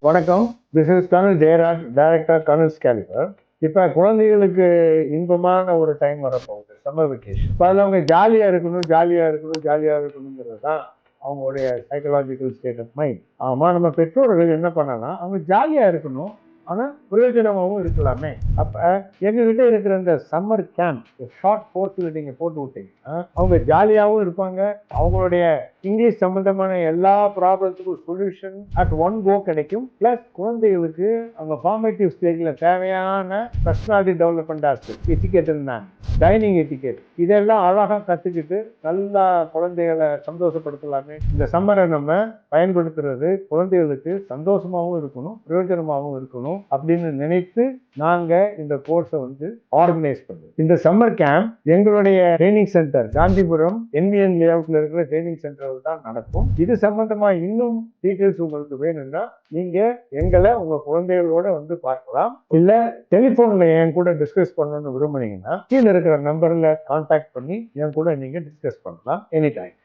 வணக்கம். This is colonel Jayaraj, director colonels calibre. இப்போ குழந்தைகளுக்கு இன்பமான ஒரு டைம் வரப்போகுது, சம்மர் வெக்கேஷன். இப்போ அதில் அவங்க ஜாலியாக இருக்கணும், ஜாலியாக இருக்கணும், ஜாலியாக இருக்கணுங்கிறது தான் அவங்களுடைய சைக்கலாஜிக்கல் ஸ்டேட் ஆஃப் மைண்ட். ஆமாம், நம்ம பெற்றோர்கள் என்ன பண்ணலாம், அவங்க ஜாலியாக இருக்கணும், ஆனால் பிரயோஜனமாகவும் இருக்கலாமே. அப்போ எங்ககிட்ட இருக்கிற இந்த சம்மர் கேம்ப், ஷார்ட் கோர்ஸில் நீங்கள் போட்டு விட்டீங்கன்னா அவங்க ஜாலியாகவும் இருப்பாங்க. அவங்களுடைய இங்கிலீஷ் சம்பந்தமான எல்லா ப்ராப்ளத்துக்கும் சொல்யூஷன் அட் ஒன் கோ கிடைக்கும். பிளஸ் குழந்தைகளுக்கு அவங்க ஃபார்மேட்டிவ் ஸ்டேஜில் தேவையான பர்சனாலிட்டி டெவலப்மெண்ட் ஆஸ்பெக்ட், எட்டிகேட் இருந்தாங்க, டைனிங் எட்டிகேட், இதெல்லாம் அழகாக கற்றுக்கிட்டு நல்லா குழந்தைகளை சந்தோஷப்படுத்தலாமே. இந்த சம்மரை நம்ம பயன்படுத்துறது குழந்தைகளுக்கு சந்தோஷமாகவும் இருக்கணும், பிரயோஜனமாகவும் இருக்கணும் அப்படின்னு நினைத்து நாங்கள் இந்த கோர்ஸை ஆர்கனைஸ் பண்ணுறோம். இந்த சம்மர் கேம்ப் எங்களுடைய ட்ரைனிங் சென்டர் காந்திபுரம் NVN லேஅவுட்ல இருக்கிற ட்ரைனிங் சென்டரில் தான் நடக்கும். இது சம்பந்தமா இன்னும் டீட்டெயில்ஸ் உங்களுக்கு வேணும்னா நீங்க எங்களை உங்க குழந்தைகளோட பார்க்கலாம். இல்ல டெலிபோன்ல என் கூட டிஸ்கஸ் பண்ணணும்னு விரும்புனீங்கன்னா கீழே இருக்கிற நம்பர்ல கான்டாக்ட் பண்ணி என் கூட நீங்க டிஸ்கஸ் பண்ணலாம் எனி டைம்.